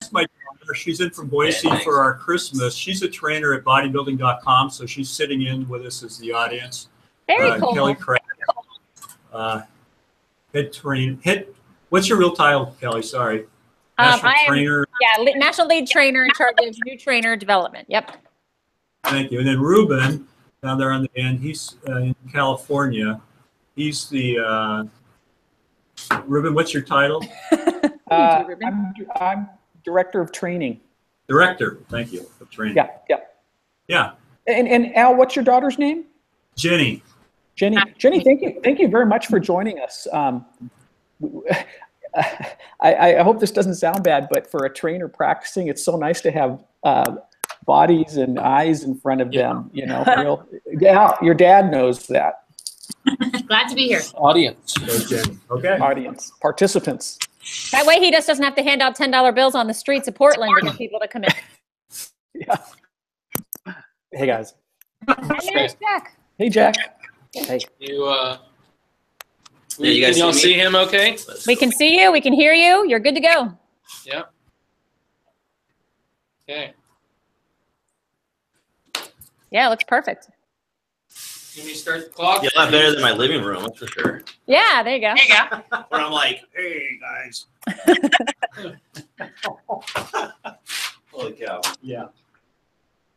is my daughter. She's in from Boise for our Christmas. She's a trainer at bodybuilding.com, so she's sitting in with us as the audience. Very cool. Kelly Craig, what's your real title, Kelly? Sorry. National trainer. Yeah, national lead trainer in charge of new trainer development. Yep. Thank you. And then Ruben down there on the end, he's in California. He's the Ruben. What's your title? I'm director of training. Director. Thank you. Of training. Yeah. And Al, what's your daughter's name? Jenny. Jenny, thank you very much for joining us. I hope this doesn't sound bad, but for a trainer practicing, it's so nice to have bodies and eyes in front of them. You know, your dad knows that. Glad to be here. Audience. Okay. Audience. Participants. That way he just doesn't have to hand out $10 bills on the streets of Portland to get people to come in. Yeah. Hey, guys. Hey, Jack. Hey, Jack. Hey. Can y'all see him okay? We can see you. We can hear you. You're good to go. Yeah. Okay. Yeah, it looks perfect. Can we start the clock? Yeah, a lot better than my living room, that's for sure. Yeah, there you go. Where I'm like, hey, guys. Holy cow. Yeah.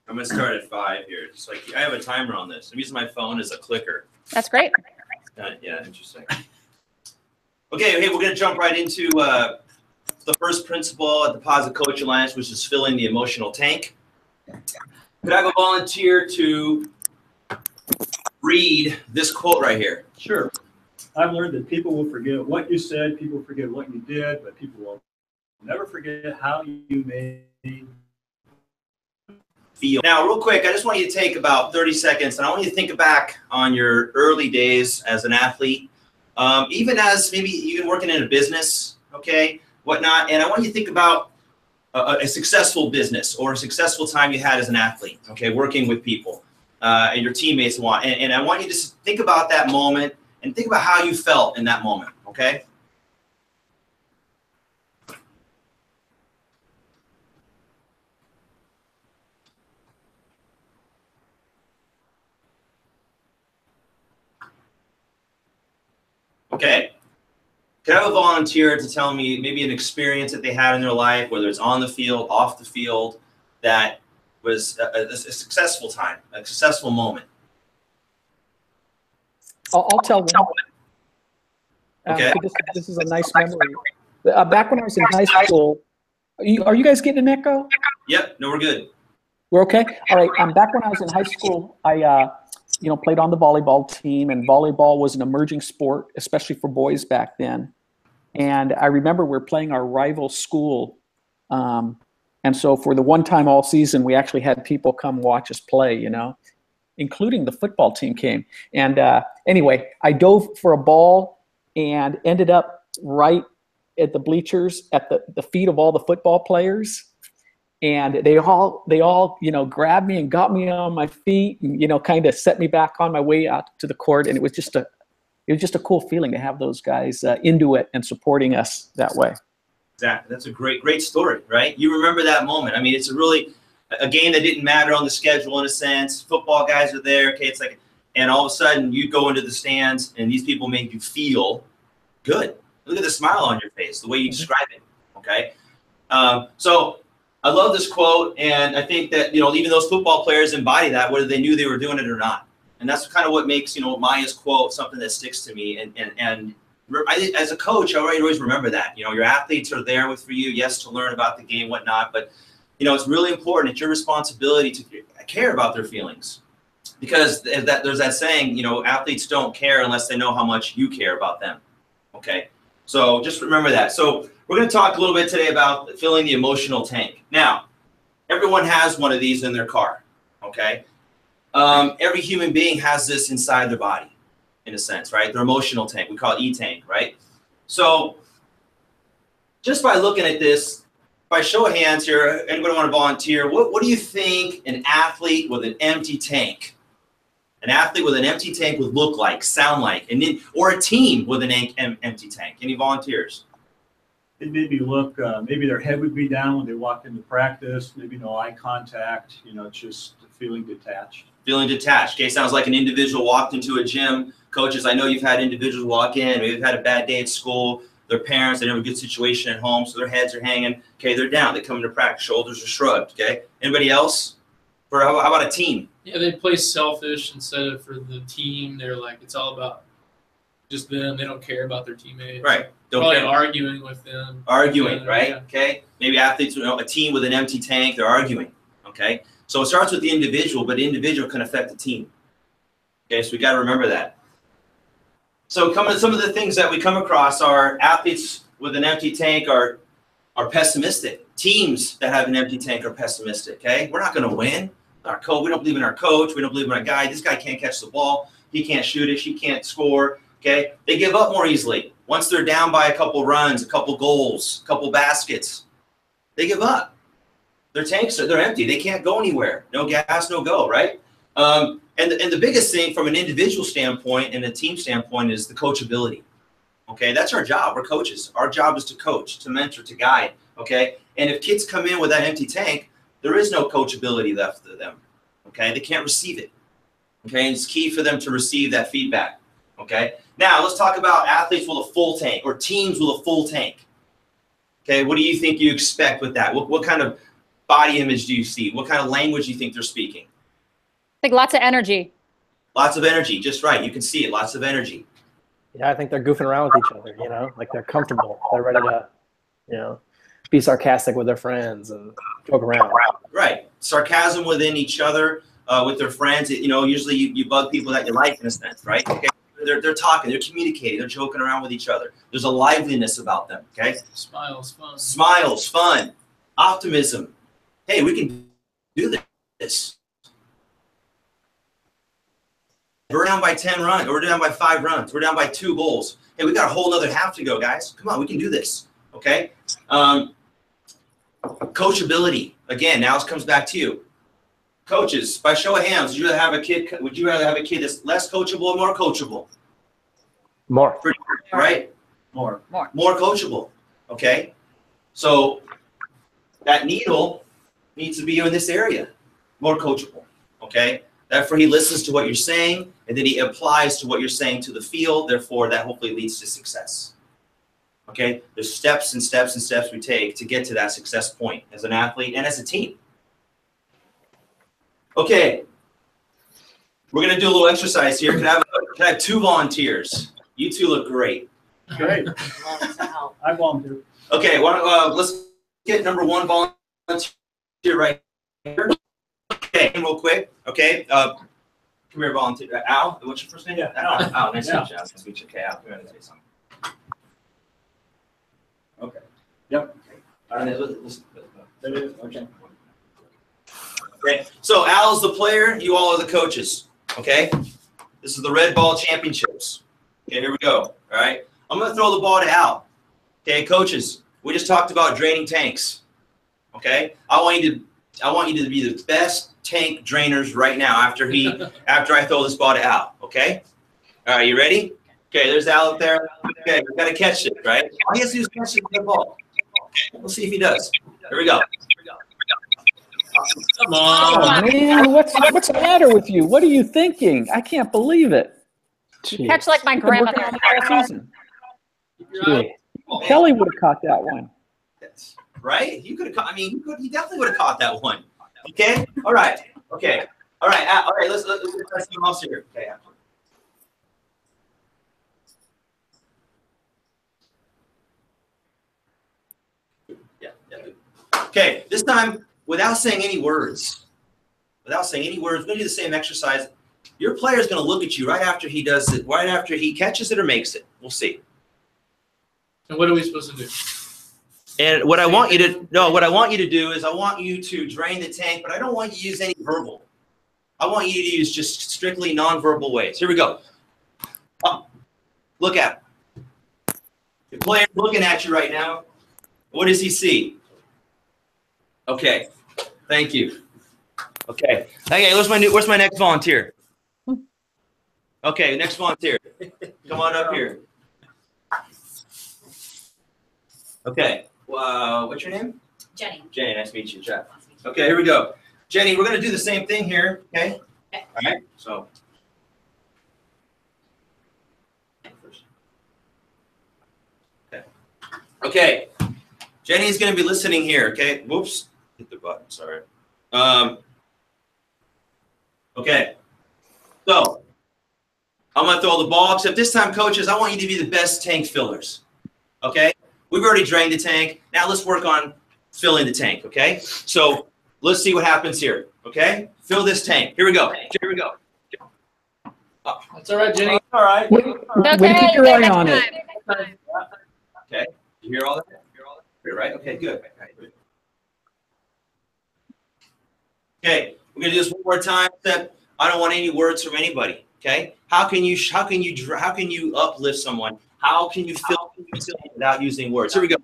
I'm going to start at 5 here. Just like I have a timer on this. I'm using my phone as a clicker. That's great. Yeah, interesting. Okay, we're going to jump right into the first principle at the Positive Coach Alliance, which is filling the emotional tank. Could I have a volunteer to read this quote right here? Sure. I've learned that people will forget what you said, people forget what you did, but people will never forget how you made feel. Now, real quick, I just want you to take about 30 seconds, and I want you to think back on your early days as an athlete, even as maybe even working in a business, okay, whatnot. And I want you to think about a successful business or a successful time you had as an athlete, okay, working with people and your teammates. And I want you to just think about that moment and think about how you felt in that moment, okay? Okay. Could I have a volunteer to tell me maybe an experience that they had in their life, whether it's on the field, off the field, that was a successful time, a successful moment? I'll tell one. Okay. This is a nice memory. Back when I was in high school, are you guys getting an echo? Yep. No, we're good. We're okay? All right. Back when I was in high school, I played on the volleyball team, and volleyball was an emerging sport, especially for boys back then. And I remember we were playing our rival school. And so for the one time all season, we actually had people come watch us play, including the football team came. And anyway, I dove for a ball and ended up right at the bleachers at the feet of all the football players. And they all grabbed me and got me on my feet and, kind of set me back on my way out to the court. And it was just a cool feeling to have those guys into it and supporting us that way. Exactly. That's a great story, right? You remember that moment. I mean, it's a game that didn't matter on the schedule in a sense. Football guys are there. Okay. It's like, and all of a sudden you go into the stands and these people make you feel good. Look at the smile on your face, the way you describe it. Okay. So I love this quote, and I think that, even those football players embody that, whether they knew they were doing it or not. And that's kind of what makes, Maya's quote something that sticks to me. And I, as a coach, I always remember that. Your athletes are there for you, yes, to learn about the game, whatnot, but, it's really important. It's your responsibility to care about their feelings. Because there's that saying, athletes don't care unless they know how much you care about them. Okay? So just remember that. So we're going to talk a little bit today about filling the emotional tank. Now, everyone has one of these in their car, okay? Every human being has this inside their body, in a sense, right? Their emotional tank. We call it E-tank, right? So just by looking at this, by show of hands here, anybody want to volunteer? What do you think an athlete with an empty tank, would look like, sound like, or a team with an empty tank? Any volunteers? they'd maybe look, maybe their head would be down when they walked into practice, maybe no eye contact, just feeling detached. Feeling detached. Okay, sounds like an individual walked into a gym. Coaches, I know you've had individuals walk in, maybe they've had a bad day at school, their parents, they have a good situation at home, so their heads are hanging. Okay, they're down. They come into practice, shoulders are shrugged. Okay, anybody else? How about a team? Yeah, they play selfish instead of for the team. They're like, it's all about just them. They don't care about their teammates. Right. Don't Probably care. arguing with them. Arguing, right? Yeah. Okay. Maybe athletes, a team with an empty tank, they're arguing. Okay. So it starts with the individual, but the individual can affect the team. Okay, so we got to remember that. So some of the things that we come across are athletes with an empty tank are pessimistic. Teams that have an empty tank are pessimistic. Okay, we're not going to win. Our coach, we don't believe in our coach. We don't believe in our guy. This guy can't catch the ball. He can't shoot it. She can't score. Okay, they give up more easily. Once they're down by a couple runs, a couple goals, a couple baskets, they give up. Their tanks they're empty. They can't go anywhere. No gas, no go. Right. And the biggest thing from an individual standpoint and a team standpoint is the coachability. Okay, that's our job. We're coaches. Our job is to coach, to mentor, to guide. Okay, and if kids come in with that empty tank, there is no coachability left to them. Okay, they can't receive it. Okay, and it's key for them to receive that feedback. Okay, now let's talk about athletes with a full tank or teams with a full tank. Okay, what do you think you expect with that? What kind of body image do you see? What kind of language do you think they're speaking? I think lots of energy. Lots of energy, just right. You can see it, lots of energy. Yeah, I think they're goofing around with each other, like they're comfortable. They're ready to, be sarcastic with their friends and joke around. Right. Sarcasm within each other, with their friends. Usually you bug people that you like in a sense, right? Okay. They're talking, they're communicating, they're joking around with each other. There's a liveliness about them, okay? Smiles, fun. Smiles, fun, optimism. Hey, we can do this. We're down by 10 runs. We're down by 5 runs. We're down by 2 goals. Hey, we got a whole other half to go, guys. Come on, we can do this. Okay. Coachability. Again, now it comes back to you. Coaches, by show of hands, would you rather have a kid that's less coachable or more coachable? More. Right? More. More coachable. Okay. So that needle needs to be in this area. More coachable. Okay. Therefore, he listens to what you're saying, and then he applies to what you're saying to the field. Therefore, that hopefully leads to success. Okay? There's steps and steps and steps we take to get to that success point as an athlete and as a team. Okay. We're going to do a little exercise here. Can I have 2 volunteers? You 2 look great. Great. I volunteer. Okay, let's get number 1 volunteer right here. Okay, real quick. Okay, come here, volunteer. Al, what's your first name? Yeah, Al. Nice to Yeah. meet you. Nice to meet you. Okay, Al, come here and say something. Okay. Yep. Okay. Okay. So Al's the player. You all are the coaches. Okay. This is the Red Ball Championships. Okay, here we go. All right. I'm gonna throw the ball to Al. Okay, coaches. We just talked about draining tanks. Okay. I want you to be the best tank drainers right now after I throw this ball to Al. Okay. All right. You ready? Okay. There's Al up there. Okay. We gotta catch it, right? All he has to do is catch the ball. We'll see if he does. Here we go. Come on. Oh, man, what's the matter with you? What are you thinking? I can't believe it. Jeez. Catch like my You've been working grandmother. on it all season. Gee. Kelly would have caught that one. Right? He could have caught. I mean, he definitely would have caught that one. Okay. All right. Okay. All right. All right. Let's try something else here. Okay. Yeah. Okay. This time, without saying any words, we're going to do the same exercise. Your player is going to look at you right after he does it, right after he catches it or makes it. We'll see. And what are we supposed to do? And what I want you to do is I want you to drain the tank, but I don't want you to use any verbal. I want you to use just strictly nonverbal ways. Here we go. Look at him. The player's looking at you right now. What does he see? Okay. Thank you. Okay. Okay, where's my next volunteer? Okay, next volunteer. Come on up here. Okay. What's your name? Jenny. Jenny. Nice to meet you, Jeff. Okay, here we go. Jenny, we're going to do the same thing here. Okay. Okay. All right. So. Okay. Okay. Jenny is going to be listening here. Okay. Whoops. Hit the button. Sorry. Okay. So I'm going to throw the ball, except this time, coaches, I want you to be the best tank fillers. Okay. We've already drained the tank. Now let's work on filling the tank. Okay. So let's see what happens here. Okay. Fill this tank. Here we go. Here we go. That's all right, Jenny. All right. Way to keep your eye on it. Okay. You hear all that? You're right. Okay. Good. Okay. We're gonna do this one more time. Except I don't want any words from anybody. Okay. How can you uplift someone? How can you fill without using words? Here we go.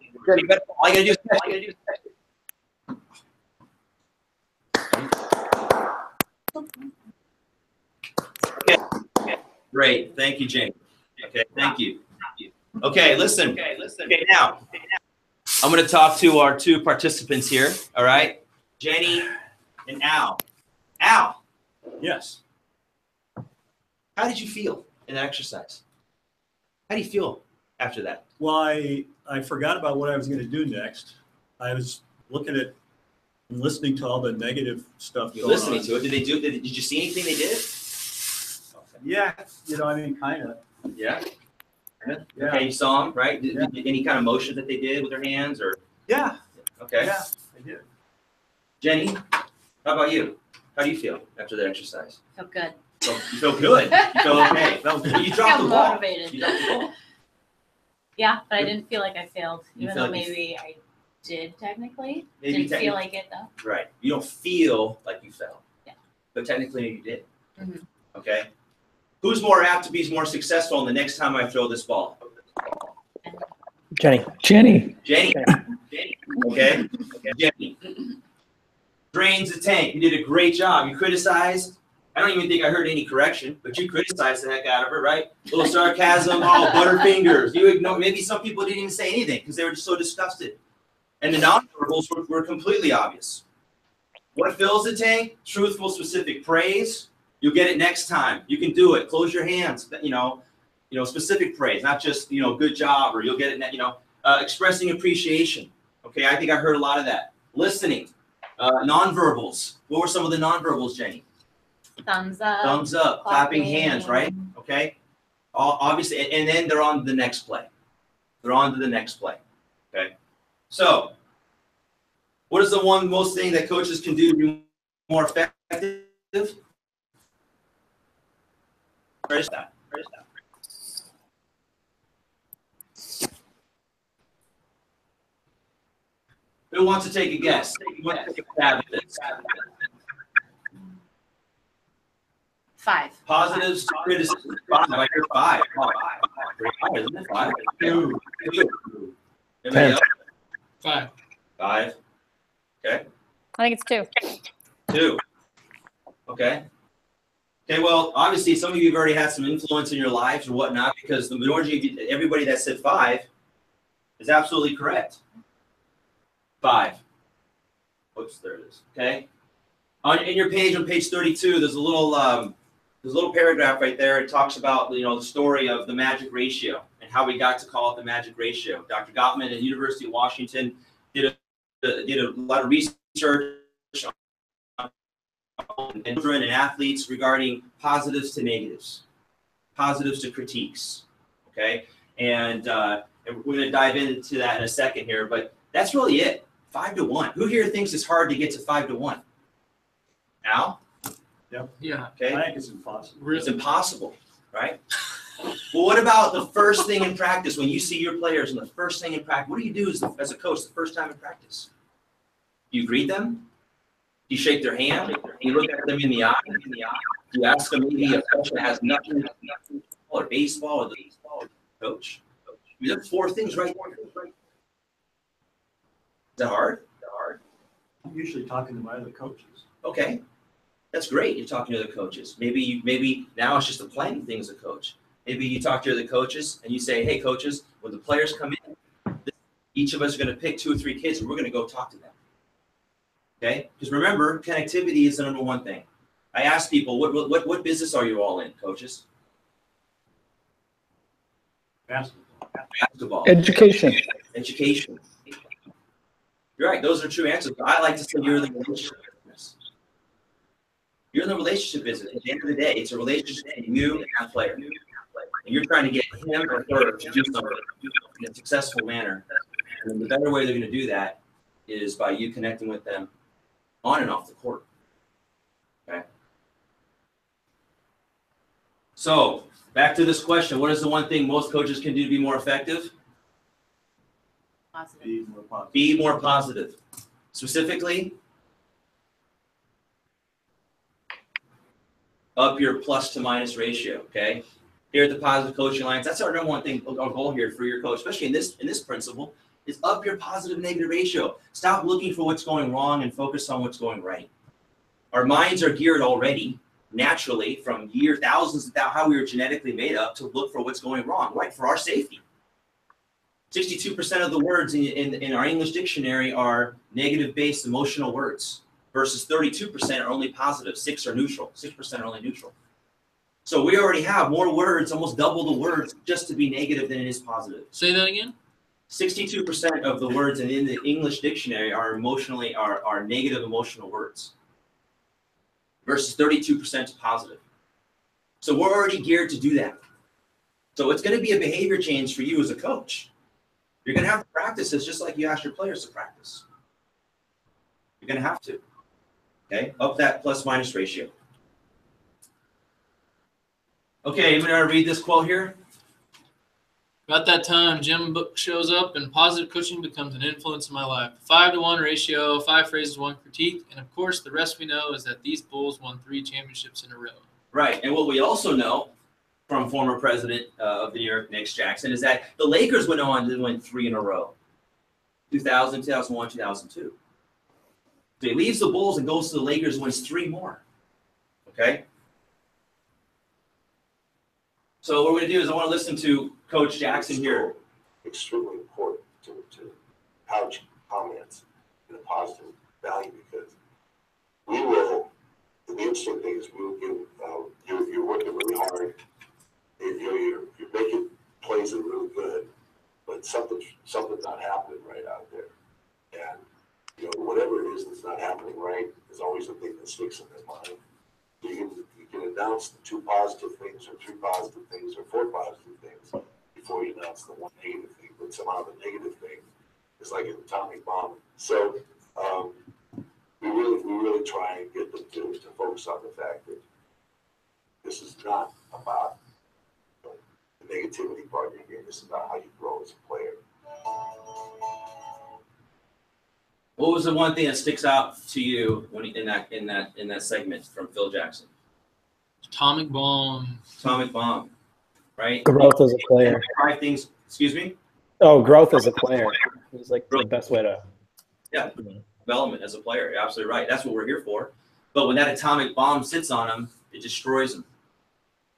All you gotta do is text it. Okay. Great. Thank you, Jane. Okay. Thank you. Okay. Listen. Okay. Now, I'm going to talk to our two participants here. All right. Jenny and Al. Al. Yes. How did you feel in that exercise? How do you feel after that? Well, I forgot about what I was going to do next. I was looking at and listening to all the negative stuff You're going listening on. to it. Did you see anything they did? Yeah, I mean, kind of. Yeah. Yeah. Okay, you saw them, right? Yeah. Any kind of motion that they did with their hands, or Yeah. okay? Yeah, I did. Jenny, how about you? How do you feel after the exercise? Feel good. So you feel good. You feel okay. You dropped the ball. Motivated. You dropped the ball. Yeah, but I didn't feel like I failed, You even feel though like you- maybe I did technically. Maybe Didn't feel like it though. Right. You don't feel like you fell. Yeah. But technically you did. Mhm. Okay. Who's more apt to be more successful the next time I throw this ball? Jenny. Jenny. Jenny. Okay. Jenny. Drains the tank. You did a great job. You criticized. I don't even think I heard any correction, but you criticized the heck out of her, right? A little sarcasm, oh, butterfingers. You ignore. Maybe some people didn't even say anything because they were just so disgusted. And the nonverbals were completely obvious. What fills the tank? Truthful, specific praise. You'll get it next time. You can do it. Close your hands. Specific praise, not just good job, or you'll get it. Expressing appreciation. Okay, I think I heard a lot of that. Listening, nonverbals. What were some of the nonverbals, Jenny? Thumbs up. Thumbs up, clapping hands, right? Okay. Obviously, and then they're on to the next play. Okay. So, what is the one most thing that coaches can do to be more effective? Where is that? Who wants to take a guess? Who wants to take a stab at this? 5. Positives to criticism. 5. I hear 5. Pretty high, isn't it? 5. 2. Anybody else? 5. 5. Okay. I think it's 2. 2. Okay. Okay, well, obviously, some of you have already had some influence in your lives or whatnot, because the majority of you, everybody that said 5 is absolutely correct. 5. Whoops, there it is. Okay. In your page, on page 32, there's a little paragraph right there. It talks about the story of the magic ratio and how we got to call it the magic ratio. Dr. Gottman at the University of Washington did a lot of research on children and athletes regarding positives to negatives, positives to critiques. Okay, and we're going to dive into that in a second here, but that's really it. 5 to 1. Who here thinks it's hard to get to 5 to 1? Al? Yeah. Okay. I think it's impossible. It's impossible, right? Well, what about the first thing in practice when you see your players and the first thing in practice? What do you do as a coach the first time in practice? Do you greet them? Do you shake their hand? Do you look at them in the eye? Do you ask them maybe a question that has nothing to do with baseball or the coach? I mean, that's 4 things right there. Is that hard? I'm usually talking to my other coaches. Okay. That's great. You're talking to the coaches. Maybe now it's just a planning thing as a coach. Maybe you talk to the coaches and you say, "Hey, coaches, when the players come in, Each of us are going to pick 2 or 3 kids, and we're going to go talk to them. Okay? Because remember, connectivity is the number one thing. I ask people, what business are you all in, coaches? Basketball. Education. Education. You're right. Those are true answers. But I like to say you're in the relationship business. You're in the relationship business. At the end of the day, it's a relationship between you and that player. And you're trying to get him or her to do something in a successful manner. And the better way they're going to do that is by you connecting with them on and off the court. Okay. So back to this question: what is the one thing most coaches can do to be more effective? Positive. Be more positive. Specifically, up your plus to minus ratio. Okay. Here at the Positive Coaching Alliance, that's our number one thing, our goal here for your coach, especially in this principle, is up your positive negative ratio. Stop looking for what's going wrong and focus on what's going right. Our minds are geared already, naturally, from thousands of how we were genetically made up to look for what's going wrong, right, for our safety. 62% of the words in our English dictionary are negative-based emotional words versus 32% are only positive, 6% are neutral, 6% are only neutral. So we already have more words, almost double the words, just to be negative than it is positive. Say that again. 62% of the words in the English dictionary are negative emotional words versus 32% positive. So we're already geared to do that. So it's going to be a behavior change for you as a coach. You're going to have to practice this just like you ask your players to practice. You're going to have to. Okay, up that plus minus ratio. Okay, I'm going to read this quote here. About that time, Jim Book shows up and positive coaching becomes an influence in my life. 5-to-1 ratio, 5 phrases, 1 critique. And of course, the rest we know is that these Bulls won 3 championships in a row. Right. And what we also know from former president of the New York Knicks, Jackson, is that the Lakers went on to win 3 in a row. 2000, 2001, 2002. So he leaves the Bulls and goes to the Lakers and wins 3 more. Okay? So what we're going to do is I want to listen to Coach Jackson here. Extremely important to couch comments in a positive value because we will, the interesting thing is we will give, you're working really hard, you're making plays that are really good, but something's not happening right out there. And, whatever it is that's not happening right is always the thing that sticks in their mind. You can announce the 2 positive things or 3 positive things or 4 positive things before you announce the 1 negative thing. But somehow the negative thing is like an atomic bomb. So we really try and get them to focus on the fact that this is not about the negativity part of your game. This is about how you grow as a player. What was the one thing that sticks out to you when in that segment from Phil Jackson? Atomic bomb. Atomic bomb, right? Growth as a player. 5 things. Excuse me. Oh, growth as a player is like the best way to. Yeah, development as a player. You're absolutely right. That's what we're here for. But when that atomic bomb sits on them, it destroys them.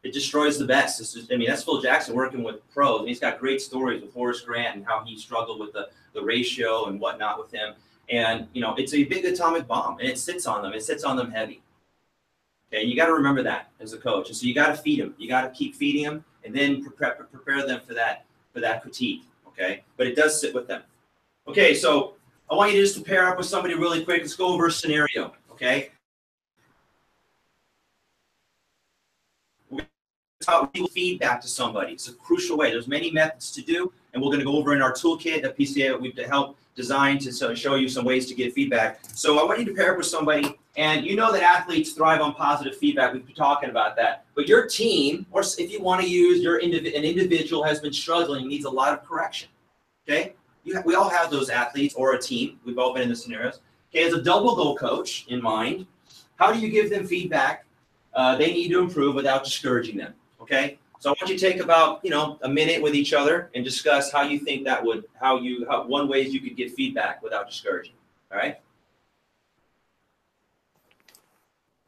It destroys the best. That's Phil Jackson working with pros. And he's got great stories with Horace Grant and how he struggled with the ratio and whatnot with him. And, it's a big atomic bomb, and it sits on them. It sits on them heavy. Okay, you got to remember that as a coach. And so you got to feed them. You got to keep feeding them, and then prepare them for that critique. Okay, but it does sit with them. Okay, so I want you just to pair up with somebody really quick. Let's go over a scenario. Okay. Feedback to somebody. It's a crucial way. There's many methods to do, and we're going to go over in our toolkit that PCA we've helped design to show you some ways to get feedback. So I want you to pair up with somebody, and you know that athletes thrive on positive feedback. We've been talking about that. But your team, or if you want to use an individual has been struggling, needs a lot of correction. Okay, we all have those athletes or a team. We've all been in the scenarios. Okay, as a double goal coach in mind, how do you give them feedback? They need to improve without discouraging them. Okay, so I want you to take about a minute with each other and discuss how you think that would one ways you could get feedback without discouraging. All right,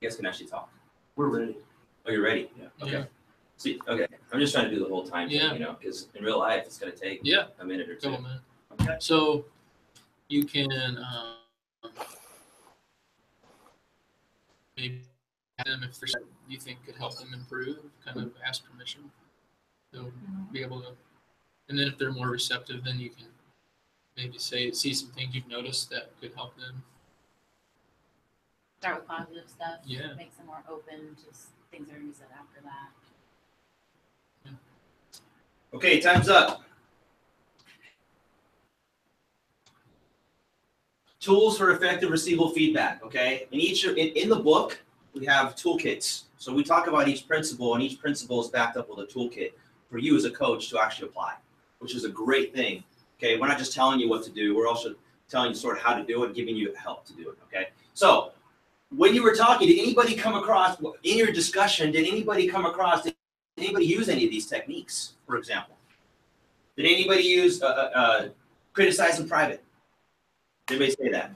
you guys can actually talk. We're ready. Oh, you're ready? Yeah. Okay. Yeah. See, okay. I'm just trying to do the whole time Yeah. thing, because in real life it's going to take Yeah. a minute or two. Come on, man. So you can maybe ask them if there's something you think could help them improve, kind of ask permission. They'll be able to, and then if they're more receptive, then you can maybe see some things you've noticed that could help them. Start with positive stuff. Yeah. Makes them more open to things that are going to be said after that. Okay, time's up. Tools for effective receivable feedback. Okay, in the book we have toolkits. So we talk about each principle, and each principle is backed up with a toolkit for you as a coach to actually apply, which is a great thing. Okay, we're not just telling you what to do; we're also telling you sort of how to do it, giving you help to do it. Okay, so when you were talking, did anybody come across in your discussion? Did anybody use any of these techniques? For example, did anybody use criticize in private? Did anybody say that?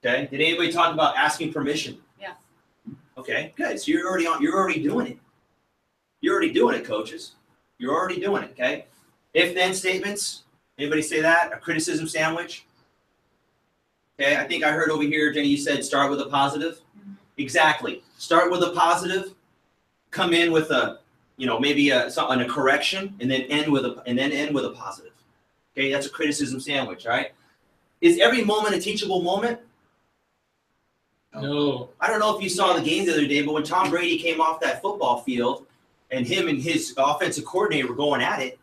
Okay. Did anybody talk about asking permission? Yes. Okay, good. So you're already doing it. You're already doing it, coaches. You're already doing it. Okay. If-then statements. Anybody say that? A criticism sandwich. Okay. I think I heard over here, Jenny, you said start with a positive. Exactly. Start with a positive. Come in with a, maybe a correction, and then end with a positive. Okay, that's a criticism sandwich, right? Is every moment a teachable moment? No. I don't know if you saw the game the other day, but when Tom Brady came off that football field and him and his offensive coordinator were going at it,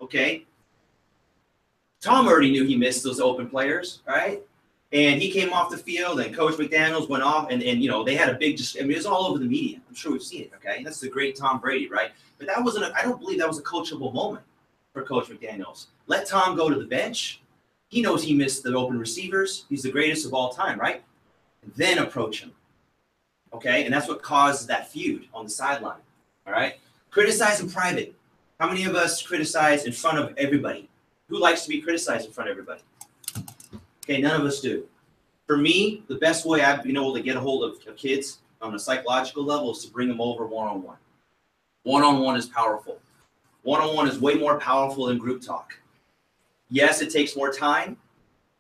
okay, Tom already knew he missed those open players, right? And he came off the field, and Coach McDaniels went off, and they had a big, it was all over the media. I'm sure we've seen it, okay? That's the great Tom Brady, right? But that wasn't, I don't believe that was a coachable moment for Coach McDaniels. Let Tom go to the bench. He knows he missed the open receivers. He's the greatest of all time, right? And then approach him, okay? And that's what caused that feud on the sideline, all right? Criticize in private. How many of us criticize in front of everybody? Who likes to be criticized in front of everybody? Okay, none of us do. For me, the best way I've been able to get a hold of kids on a psychological level is to bring them over one-on-one. One-on-one is powerful. One-on-one is way more powerful than group talk. Yes, it takes more time,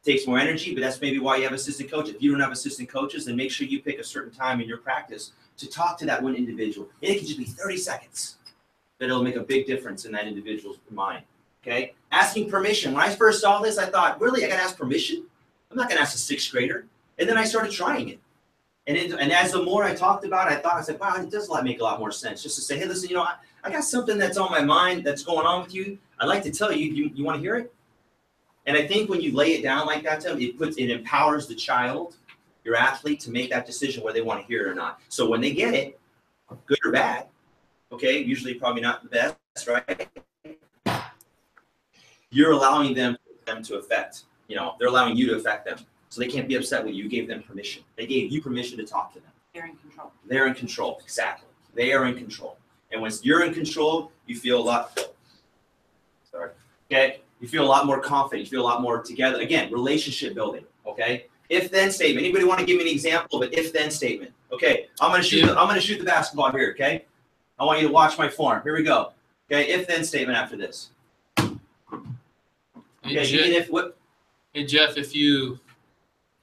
takes more energy, but that's maybe why you have assistant coaches. If you don't have assistant coaches, then make sure you pick a certain time in your practice to talk to that one individual. And it can just be 30 seconds, but it'll make a big difference in that individual's mind, okay? Asking permission. When I first saw this, I thought, really, I got to ask permission? I'm not going to ask a sixth grader. And then I started trying it. And as the more I talked about it, I said, wow, it does make a lot more sense just to say, hey, listen, I got something that's on my mind that's going on with you. I'd like to tell you, you want to hear it? And I think when you lay it down like that to them, it empowers the child, your athlete, to make that decision whether they want to hear it or not. So when they get it, good or bad, okay, usually probably not the best, right? You're allowing them to affect, they're allowing you to affect them. So they can't be upset with you. You gave them permission. They gave you permission to talk to them. They're in control. They're in control, exactly. They are in control. And when you're in control, you feel a lot, okay? You feel a lot more confident. You feel a lot more together. Again, relationship building, okay? If-then statement. Anybody want to give me an example of an if-then statement? Okay, I'm gonna shoot the basketball here, okay? I want you to watch my form. Here we go. Okay, if-then statement after this. Okay, Hey Jeff, if you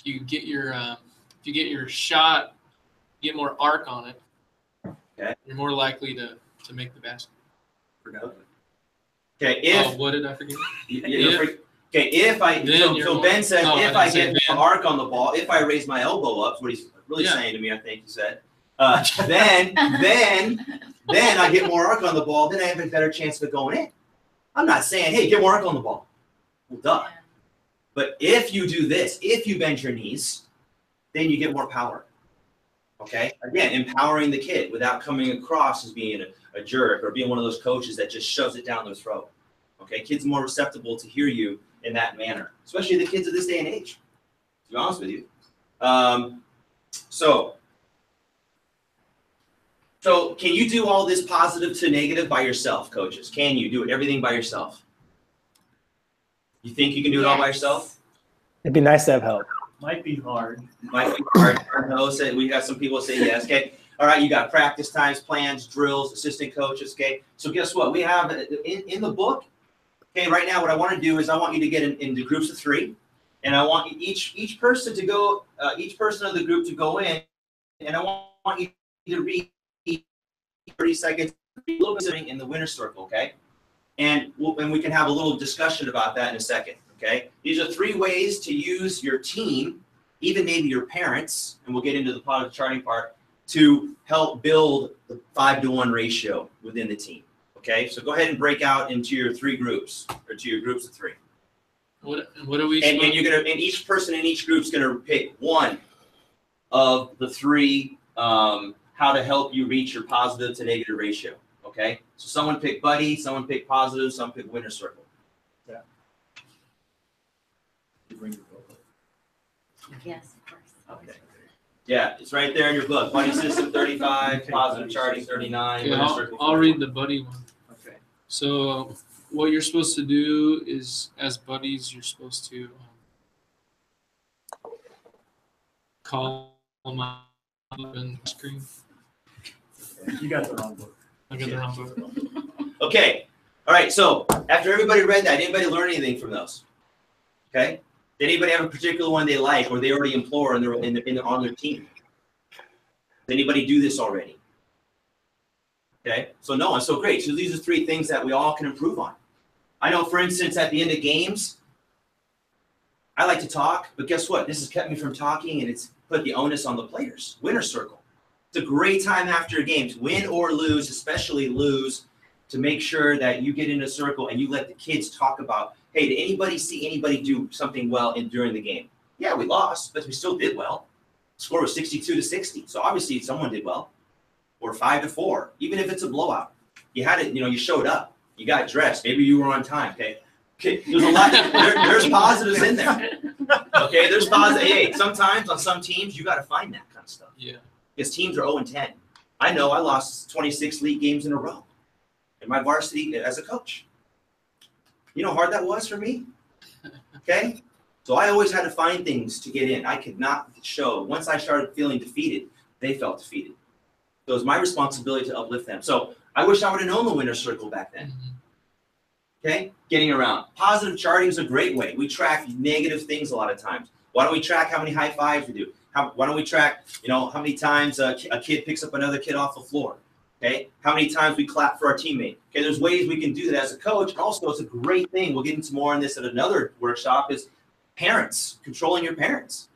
get your shot, get more arc on it, okay, you're more likely to make the basket. Okay, what did I forget? So Ben says if I get more arc on the ball, if I raise my elbow up, is what he's really saying to me, I think he said. Then I get more arc on the ball, then I have a better chance of it going in. I'm not saying, hey, get more arc on the ball. Well, duh. But if you do this, if you bend your knees, then you get more power. Okay? Again, empowering the kid without coming across as being a jerk or being one of those coaches that just shoves it down their throat. Okay? Kids are more receptible to hear you in that manner, especially the kids of this day and age, to be honest with you. So can you do all this positive to negative by yourself, coaches? Can you do everything by yourself? You think you can do it all by yourself? It'd be nice to have help. Might be hard. Might be hard. We got some people say yes. Okay. All right. You got practice times, plans, drills, assistant coaches. Okay. So guess what? We have in the book, Okay, right now what I want to do is I want you to get into groups of 3, and I want each person to go, each person of the group to go in, and I want you to read 30 seconds, a little bit in the winner's circle, okay? And we can have a little discussion about that in a second, okay? These are 3 ways to use your team, even maybe your parents, and we'll get into the positive charting part, to help build the 5-to-1 ratio within the team, okay? So go ahead and break out into your 3 groups, or to your groups of 3. What are we? And you're gonna, and each person in each group is gonna pick one of the 3 how to help you reach your positive to negative ratio. Okay, so someone pick buddy, someone pick positive, someone pick winner circle. Yeah. Yes, of course. Okay. Yeah, it's right there in your book. Buddy system 35, positive charting 39. Okay, winner circle I'll 41. read the buddy one. Okay. So what you're supposed to do is, as buddies, you're supposed to call them up and scream. You got the wrong book. I got the wrong book. Okay. All right. So after everybody read that, anybody learn anything from those? Okay. Did anybody have a particular one they like or they already employ on their team? Did anybody do this already? Okay. So no one. So great. So these are 3 things that we all can improve on. I know, for instance, at the end of games, I like to talk, but guess what? This has kept me from talking, and it's put the onus on the players. Winner circle. It's a great time after a game to win or lose, especially lose, to make sure that you get in a circle and you let the kids talk about, hey, did anybody see anybody do something well during the game? Yeah, we lost, but we still did well. The score was 62-60, so obviously someone did well. Or 5-4, even if it's a blowout. You had it, you showed up. You got dressed. Maybe you were on time, okay? There's a lot. There's positives in there. Okay, there's positive. Hey, sometimes on some teams, you got to find that kind of stuff. Yeah. Because teams are 0-10. I know I lost 26 league games in a row in my varsity as a coach. You know how hard that was for me? Okay? So I always had to find things to get in. I could not show. Once I started feeling defeated, they felt defeated. So it was my responsibility to uplift them. So I wish I would have known the winner's circle back then. Okay? Getting around. Positive charting is a great way. We track negative things a lot of times. Why don't we track how many high fives we do? Why don't we track, how many times a kid picks up another kid off the floor? Okay, how many times we clap for our teammate? Okay, there's ways we can do that as a coach, and also it's a great thing. We'll get into more on this at another workshop. Is parents controlling your parents?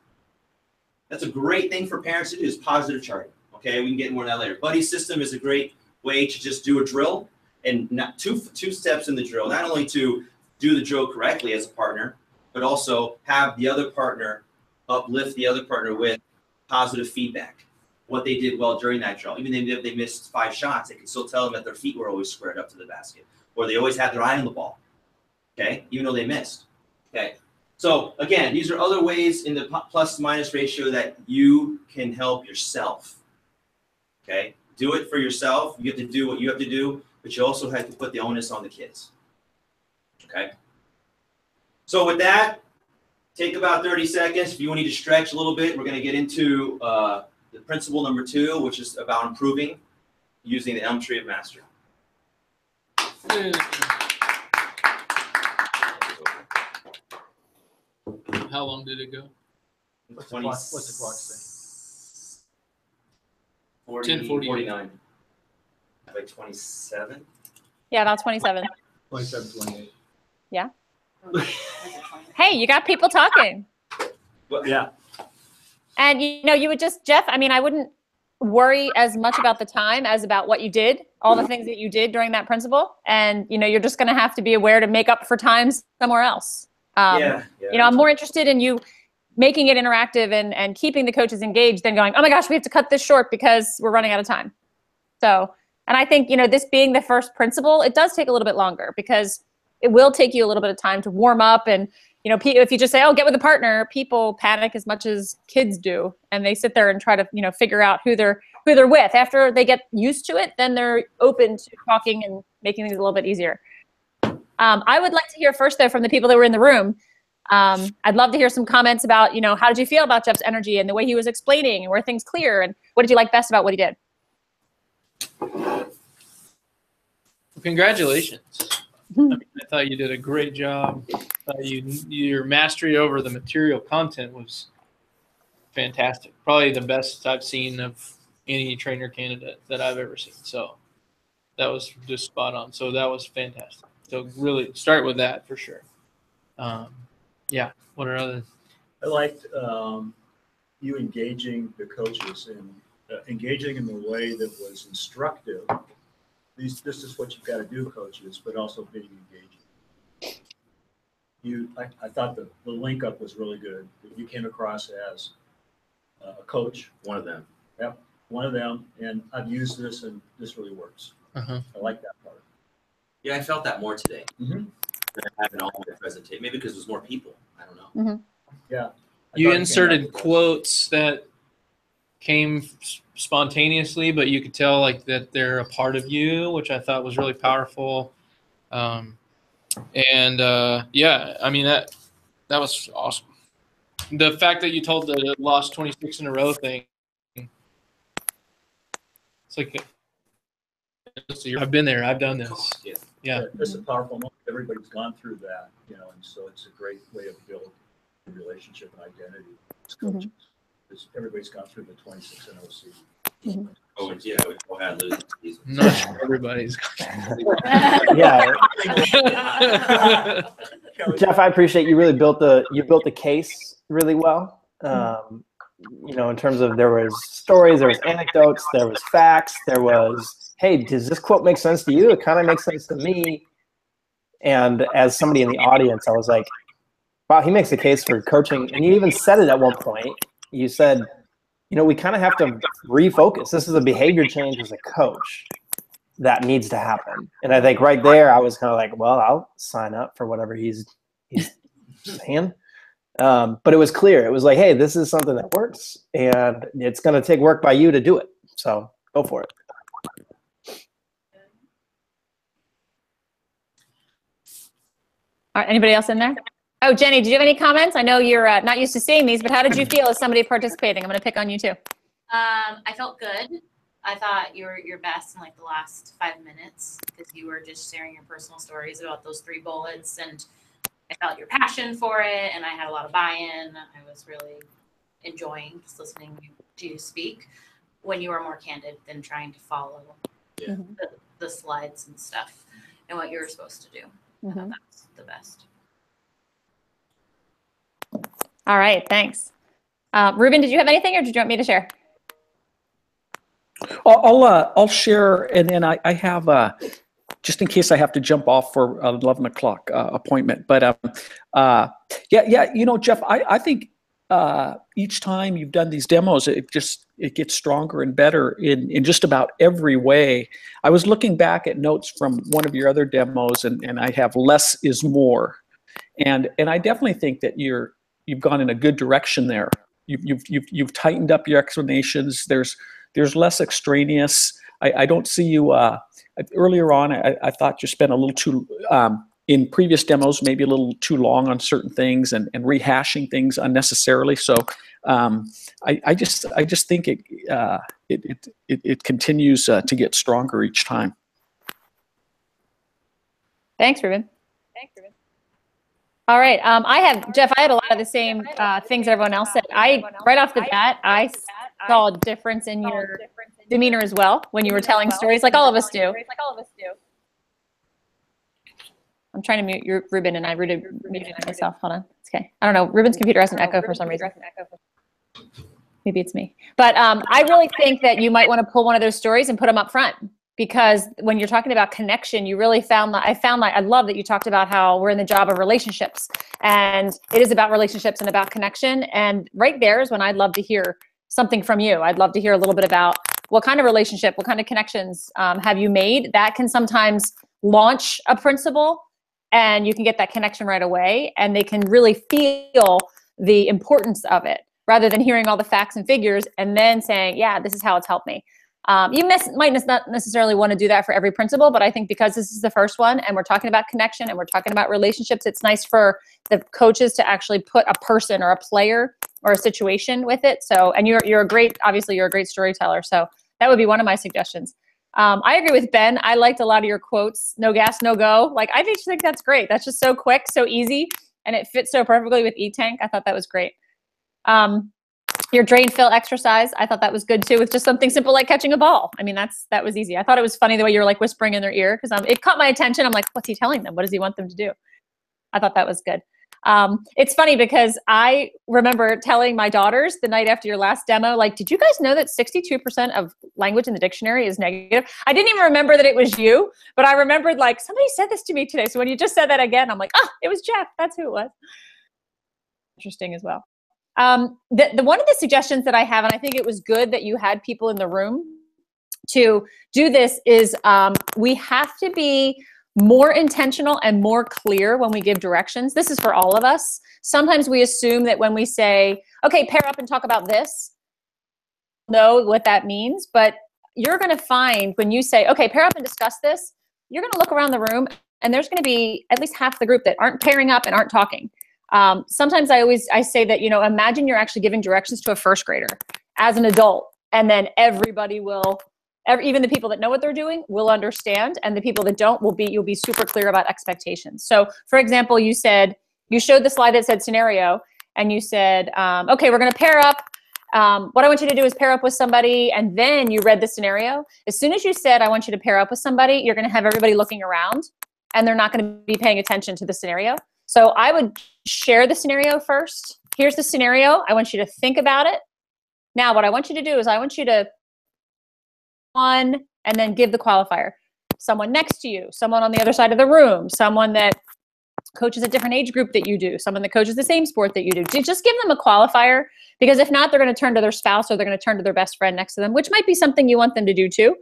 That's a great thing for parents to do. Is positive charting. Okay, we can get more on that later. Buddy system is a great way to just do a drill, and not two steps in the drill. Not only to do the drill correctly as a partner, but also have the other partner uplift the other partner with positive feedback, what they did well during that drill. Even if they missed 5 shots, they can still tell them that their feet were always squared up to the basket, or they always had their eye on the ball, okay, even though they missed. Okay, so again, these are other ways in the plus minus ratio that you can help yourself. Okay, do it for yourself. You have to do what you have to do, but you also have to put the onus on the kids. Okay, so with that, take about 30 seconds. If you need to stretch a little bit, we're going to get into the principle number 2, which is about improving using the Elm Tree of Mastery. How long did it go? What's the clock say? 10:49. Like 27. Yeah, about 27. 27, 28. Yeah. Hey, you got people talking. Well, Yeah. And you would just, Jeff, I wouldn't worry as much about the time as about what you did, all the things that you did during that principle. And, you're just going to have to be aware to make up for times somewhere else. yeah. I'm more interested in you making it interactive and keeping the coaches engaged than going, oh my gosh, we have to cut this short because we're running out of time. So, and I think, this being the first principle, it does take a little bit longer because it will take you a little bit of time to warm up. And, if you just say, oh, get with a partner, people panic as much as kids do. And they sit there and try to, figure out who they're with. After they get used to it, then they're open to talking and making things a little bit easier. I would like to hear first, though, from the people that were in the room. I'd love to hear some comments about, how did you feel about Jeff's energy and the way he was explaining and were things clear? And what did you like best about what he did? Congratulations. I thought you did a great job. Your mastery over the material content was fantastic. Probably the best I've seen of any trainer candidate that I've ever seen. So that was just spot on. So that was fantastic. So really start with that for sure. Yeah. What are other? I liked you engaging the coaches and engaging in the way that was instructive. This is what you've got to do, coaches, but also being engaging. I thought the link up was really good. You came across as a coach. One of them. Yep, one of them, and I've used this, and this really works. Uh-huh. I like that part. Yeah, I felt that more today. Mm-hmm. Than having all my presentation. Maybe because there's more people. I don't know. Mm-hmm. Yeah. You inserted quotes that came spontaneously, but you could tell like that they're a part of you, which I thought was really powerful. Yeah, I mean that was awesome. The fact that you told the lost 26 in a row thing, it's like I've been there, I've done this. Yeah. It's a powerful moment. Everybody's gone through that, and so it's a great way of building a relationship and identity as coaches. Because everybody's gone through the 26 and 0 season. Oh, yeah, we all had losing seasons. Not sure everybody's. Yeah. Jeff, I appreciate you really built the case really well. In terms of there was stories, there was anecdotes, there was facts, there was, hey, does this quote make sense to you? It kind of makes sense to me. And as somebody in the audience, I was like, wow, he makes a case for coaching. And you even said it at one point. You said, we kind of have to refocus. This is a behavior change as a coach that needs to happen. And I think right there, I was kind of like, well, I'll sign up for whatever he's saying. But it was clear. It was like, hey, this is something that works, and it's going to take work by you to do it. So go for it. All right, anybody else in there? Oh, Jenny, did you have any comments? I know you're not used to seeing these, but how did you feel as somebody participating? I'm going to pick on you too. I felt good. I thought you were your best in like the last 5 minutes because you were just sharing your personal stories about those 3 bullets, and I felt your passion for it, and I had a lot of buy-in. I was really enjoying just listening to you speak when you were more candid than trying to follow the slides and stuff and what you were supposed to do. I thought that was the best. All right, thanks. Ruben, did you have anything, or did you want me to share? I'll share, and then I have just in case I have to jump off for 11 o'clock appointment. But Jeff, I think each time you've done these demos, it gets stronger and better in just about every way. I was looking back at notes from one of your other demos, and I have less is more, and I definitely think that you've gone in a good direction there. You've tightened up your explanations. There's less extraneous. I don't see you. Earlier on, I thought you spent a little too, in previous demos, maybe a little too long on certain things and rehashing things unnecessarily. So I just think it continues to get stronger each time. Thanks, Ruben. All right. Jeff, I had a lot of the same things everyone else said. Right off the bat, I saw a difference in your demeanor as well when you were telling stories, like all of us do. I'm trying to mute your Ruben, and I muted myself. Hold on. It's okay. I don't know. Ruben's computer has an echo for some reason. Maybe it's me. But I really think that you might want to pull one of those stories and put them up front, because when you're talking about connection, you really I love that you talked about how we're in the job of relationships, and it is about relationships and about connection. And right there is when I'd love to hear something from you. I'd love to hear a little bit about what kind of relationship, what kind of connections have you made that can sometimes launch a principal, and you can get that connection right away, and they can really feel the importance of it rather than hearing all the facts and figures and then saying, yeah, this is how it's helped me. You might not necessarily want to do that for every principal, but I think because this is the first one and we're talking about connection and we're talking about relationships, it's nice for the coaches to actually put a person or a player or a situation with it. So, and you're a great storyteller. So that would be one of my suggestions. I agree with Ben. I liked a lot of your quotes. No gas, no go. Like, I just think that's great. That's just so quick, so easy, and it fits so perfectly with E-Tank. I thought that was great. Your drain fill exercise, I thought that was good too, with just something simple like catching a ball. I mean, that was easy. I thought it was funny the way you were like whispering in their ear, because it caught my attention. I'm like, what's he telling them? What does he want them to do? I thought that was good. It's funny because I remember telling my daughters the night after your last demo, like, did you guys know that 62% of language in the dictionary is negative? I didn't even remember that it was you, but I remembered like somebody said this to me today. So when you just said that again, I'm like, oh, it was Jeff. That's who it was. Interesting as well. The one of the suggestions that I have, and I think it was good that you had people in the room to do this, is we have to be more intentional and more clear when we give directions. This is for all of us. Sometimes we assume that when we say, okay, pair up and talk about this, know what that means. But you're going to find when you say, okay, pair up and discuss this, you're going to look around the room and there's going to be at least half the group that aren't pairing up and aren't talking. Sometimes I say that, imagine you're actually giving directions to a first grader as an adult, and then everybody will, even the people that know what they're doing will understand, and the people that don't you'll be super clear about expectations. So for example, you showed the slide that said scenario, and you said, okay, we're going to pair up. What I want you to do is pair up with somebody, and then you read the scenario. As soon as you said, I want you to pair up with somebody, you're going to have everybody looking around, and they're not going to be paying attention to the scenario. So I would share the scenario first. Here's the scenario. I want you to think about it. Now, what I want you to do is I want you to and then give the qualifier. Someone next to you, someone on the other side of the room, someone that coaches a different age group that you do, someone that coaches the same sport that you do. Just give them a qualifier, because if not, they're going to turn to their spouse or they're going to turn to their best friend next to them, which might be something you want them to do too.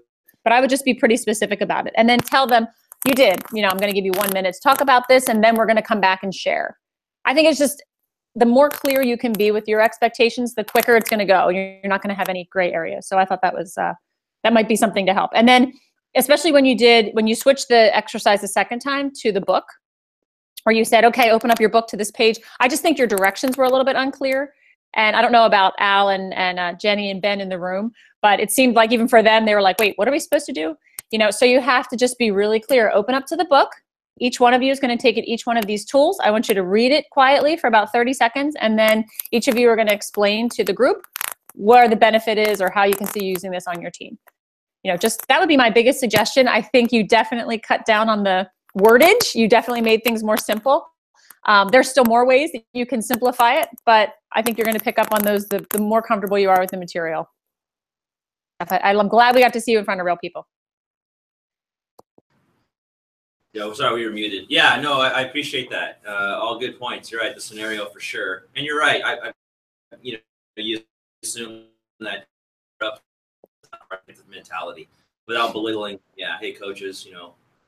But I would just be pretty specific about it. And then tell them, you did, I'm going to give you 1 minute to talk about this, and then we're going to come back and share. I think it's just, the more clear you can be with your expectations, the quicker it's going to go. You're not going to have any gray areas. So I thought that was, that might be something to help. And then, especially when you switched the exercise the second time to the book, where you said, okay, open up your book to this page. I just think your directions were a little bit unclear. And I don't know about Al and Jenny and Ben in the room, but it seemed like even for them, they were like, wait, what are we supposed to do? So you have to just be really clear. Open up to the book. Each one of you is going to take each one of these tools. I want you to read it quietly for about 30 seconds. And then each of you are going to explain to the group where the benefit is or how you can see using this on your team. Just that would be my biggest suggestion. I think you definitely cut down on the wordage. You definitely made things more simple. There's still more ways that you can simplify it, but I think you're going to pick up on those the more comfortable you are with the material. I'm glad we got to see you in front of real people. Yeah, sorry, we were muted. Yeah, no, I appreciate that. All good points. You're right, the scenario for sure. And you're right. You assume that mentality without belittling. Yeah, hey, coaches,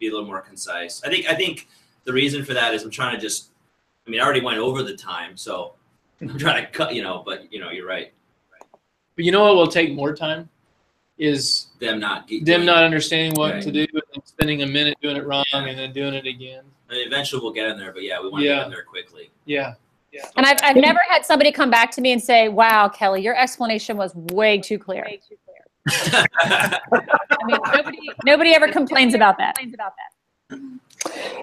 be a little more concise. I think the reason for that is I'm trying to I already went over the time, so I'm trying to cut, but you're right. But what will take more time is them not understanding what to do and spending a minute doing it wrong and then doing it again. And eventually we'll get in there, but yeah, we want to get in there quickly. Yeah. And I've never had somebody come back to me and say, wow, Kelly, your explanation was way too clear. Nobody ever complains about that.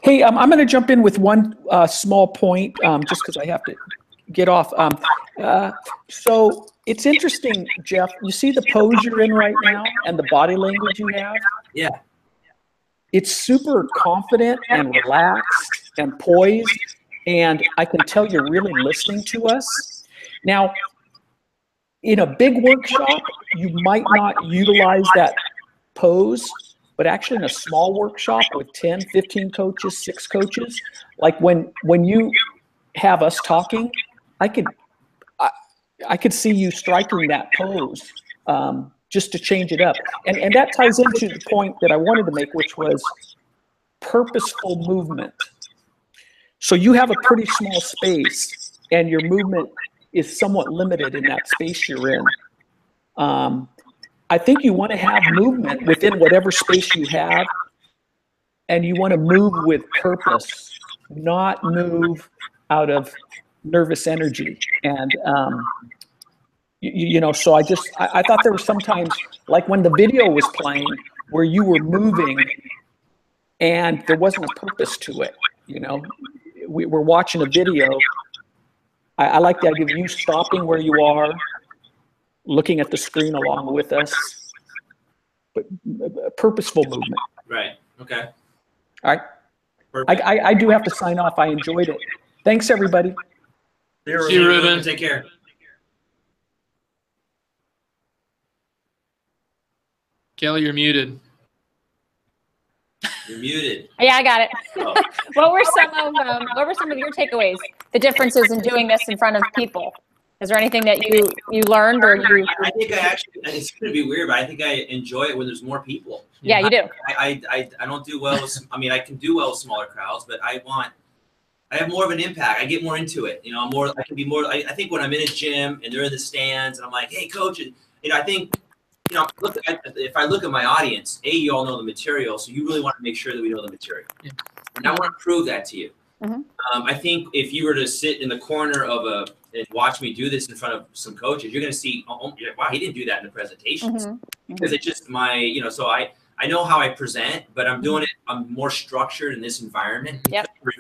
Hey, I'm going to jump in with one small point, just because I have to get off. So it's interesting, Jeff. You see the pose you're in right now and the body language you have? Yeah. It's super confident and relaxed and poised, and I can tell you're really listening to us. Now, in a big workshop, you might not utilize that pose, but actually in a small workshop with 10, 15 coaches, 6 coaches, like when you have us talking, I could see you striking that pose just to change it up. And that ties into the point that I wanted to make, which was purposeful movement. So you have a pretty small space and your movement is somewhat limited in that space you're in. I think you want to have movement within whatever space you have, and you want to move with purpose, not move out of nervous energy. And so I thought there was sometimes, like when the video was playing, where you were moving and there wasn't a purpose to it. You know, we're watching a video. I like the idea of you stopping where you are, looking at the screen along with us, but a purposeful movement. Right. Okay. All right. Perfect. I do have to sign off. I enjoyed it. Thanks, everybody. See you, Ruben. Take care. Kelly, you're muted. You're muted. Yeah, I got it. Oh. What were some of your takeaways? The differences in doing this in front of people. Is there anything that you learned or you? I think I actually. It's going to be weird, but I think I enjoy it when there's more people. Yeah, you do. I don't do well with. I mean, I can do well with smaller crowds, but I have more of an impact. I get more into it. You know, I can be more. I think when I'm in a gym and they're in the stands and I'm like, hey, coach, you know, I think. You know, if I look at my audience, you all know the material, so you really want to make sure that we know the material. Yeah. And I want to prove that to you. Mm-hmm. I think if you were to sit in the corner of and watch me do this in front of some coaches, you're going to see, wow, he didn't do that in the presentations. Mm-hmm. Because it's just so I know how I present, but I'm doing it. I'm more structured in this environment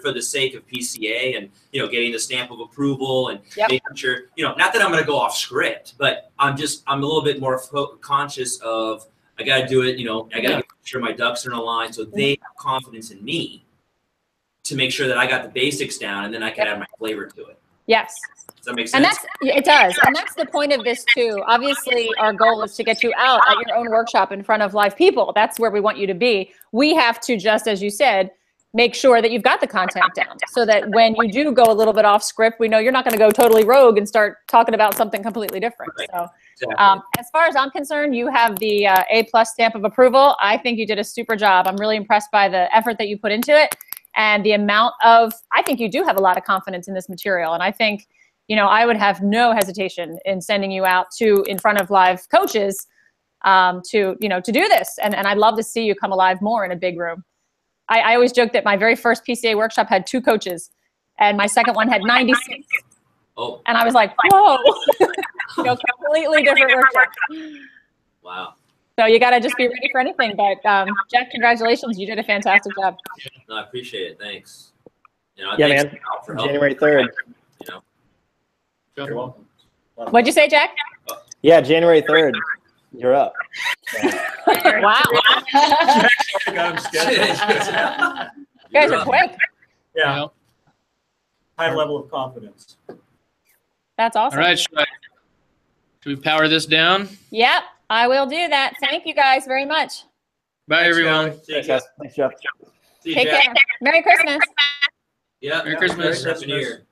for the sake of PCA and, you know, getting the stamp of approval and making sure, you know, not that I'm going to go off script, but I'm a little bit more conscious of, I got to do it. You know, I got to make sure my ducks are in a line so they have confidence in me to make sure that I got the basics down and then I can add my flavor to it. Yes. Does that make sense? And it does. And that's the point of this too. Obviously, our goal is to get you out at your own workshop in front of live people. That's where we want you to be. We have to just, as you said, make sure that you've got the content down so that when you do go a little bit off script, we know you're not going to go totally rogue and start talking about something completely different. Right. So exactly. As far as I'm concerned, you have the A+ stamp of approval. I think you did a super job. I'm really impressed by the effort that you put into it and the amount of, I think you do have a lot of confidence in this material. And I think, you know, I would have no hesitation in sending you out in front of live coaches to do this. And I'd love to see you come alive more in a big room. I always joke that my very first PCA workshop had 2 coaches and my second one had 96. Oh. And I was like, whoa, completely different workshop. Wow. So you got to just be ready for anything. But Jack, congratulations. You did a fantastic job. No, I appreciate it. Thanks. You know, yeah, man. January 3rd. You know. You're welcome. What'd you say, Jack? Yeah, January 3rd. You're up. Wow. You guys are quick. Yeah. High level of confidence. That's awesome. All right. Should we power this down? Yep, I will do that. Thank you guys very much. Bye, everyone. Thanks, Jeff. Take care. Merry Christmas. Yeah. Merry Christmas. Happy New Year.